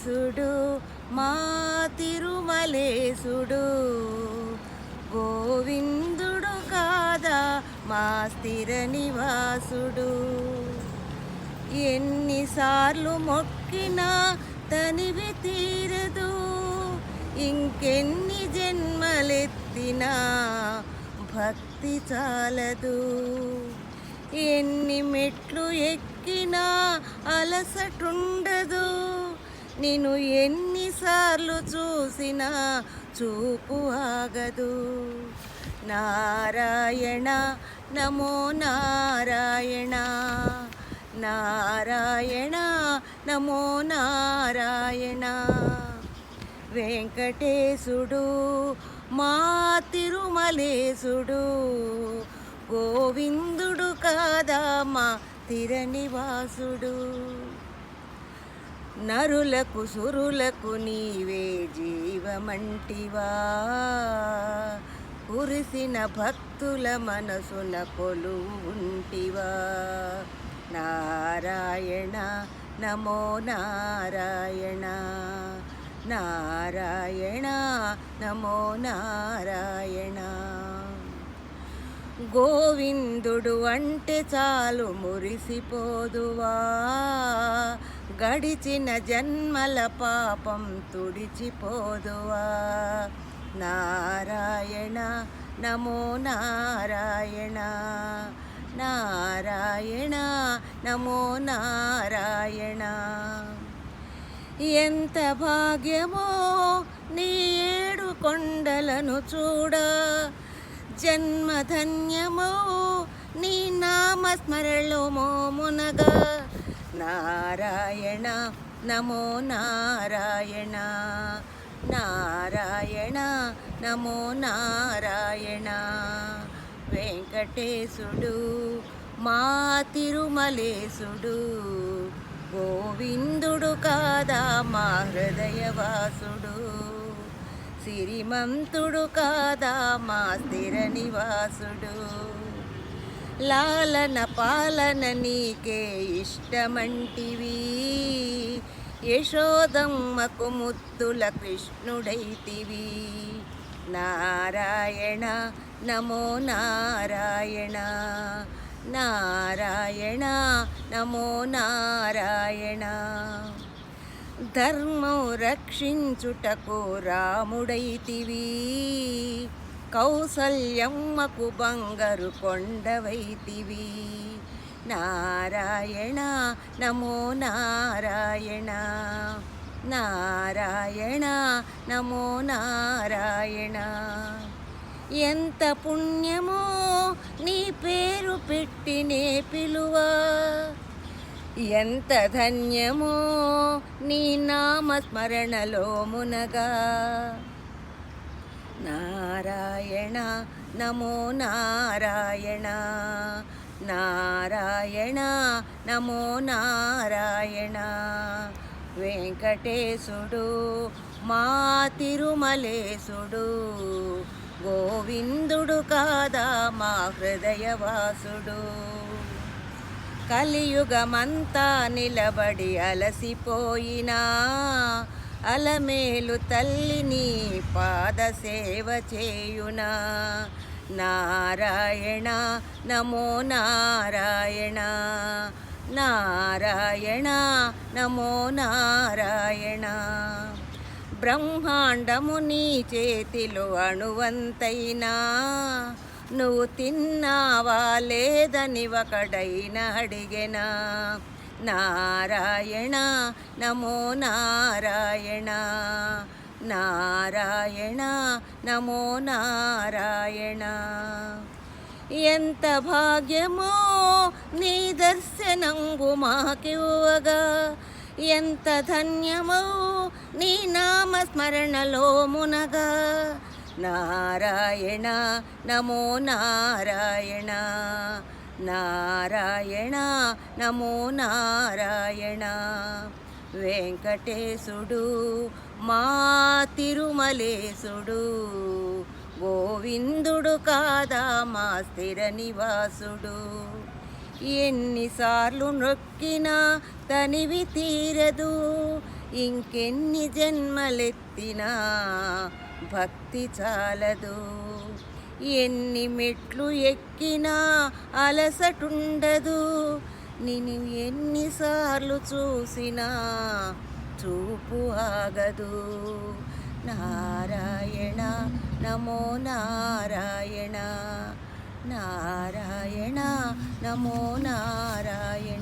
సుడు మా తిరుమలేసుడు గోవిందుడు కాదా మా స్థిర నివాసుడు. ఎన్నిసార్లు మొక్కినా తనివి తీరదు, ఇంకెన్ని జన్మలెత్తినా భక్తి చాలదు. ఎన్ని మెట్లు ఎక్కినా అలసటుండదు, నిన్ను ఎన్నిసార్లు చూసినా చూపు ఆగదు. నారాయణ నమో నారాయణ, నారాయణ నమో నారాయణ. వెంకటేశుడు మా తిరుమలేశుడు గోవిందుడు కాదా మా స్థిర నివాసుడు. నరులకు సురులకు నీవే జీవమంటివా, కురిసిన భక్తుల మనసున కొలువు ఉంటివా. నారాయణ నమో నారాయణ, నారాయణ నమో నారాయణ. గోవిందుడు అంటే చాలు మురిసిపోదువా, గడిచిన జన్మల పాపం తుడిచిపోదువా. నారాయణ నమో నారాయణ, నారాయణ నమో నారాయణ. ఎంత భాగ్యమో నీ ఏడు కొండలను చూడ, జన్మధన్యమో నీ నామస్మరణలో మోమునగా. నారాయణ నమో నారాయణ, నారాయణ నమో నారాయణ. వెంకటేశుడు మా తిరుమలేశుడు గోవిందుడు కాదా మా హృదయవాసుడు. సిరిమంతుడు కాదా మా స్థిర నివాసుడు. లాలన పాలన నీకే ఇష్టమంటివి, యశోదమ్మకు ముద్దుల కృష్ణుడైతివి. నారాయణ నమో నారాయణ, నారాయణ నమో నారాయణ. ధర్మం రక్షించుటకు రాముడైతివి, కౌసల్యమ్మకు బంగారు కొండవైతివి. నారాయణ నమో నారాయణ, నారాయణ నమో నారాయణ. ఎంత పుణ్యమో నీ పేరు పెట్టినే పిలువా, ఎంత ధన్యమో నీ నామస్మరణలో మునగా. నారాయణ నమో నారాయణ, నారాయణ నమో నారాయణ. వెంకటేశుడు మా తిరుమలేశుడు గోవిందుడు కాదా మా హృదయవాసుడు. కలియుగమంతా నిలబడి అలసిపోయినా, అలమేలు తల్లిని పాద సేవ చేయునా. నారాయణ నమో నారాయణ, నారాయణ నమో నారాయణ. బ్రహ్మాండము నీ చేతిలో అణువంతైనా, నువ్వు తిన్నావా లేదని ఒకడైనా అడిగెనా. నారాయణ నమో నారాయణ, నారాయణ నమో నారాయణ. ఎంత భాగ్యమో నీ దర్శనంగు మాకివ్వగా, ఎంత ధన్యమో నీ నామస్మరణలో మునగా. నారాయణ నమో నారాయణ, నారాయణ నమో నారాయణ. వెంకటేశుడు మా తిరుమలేశుడు గోవిందుడు కాదా మా స్థిర నివాసుడు. ఎన్నిసార్లు నొక్కినా తనివి తీరదు, ఇంకెన్ని జన్మలెత్తినా భక్తి చాలదు. ఎన్ని మెట్లు ఎక్కినా అలసటుండదు. నిన్ను ఎన్నిసార్లు చూసినా చూపు ఆగదు. నారాయణ నమో నారాయణ, నారాయణ నమో నారాయణ.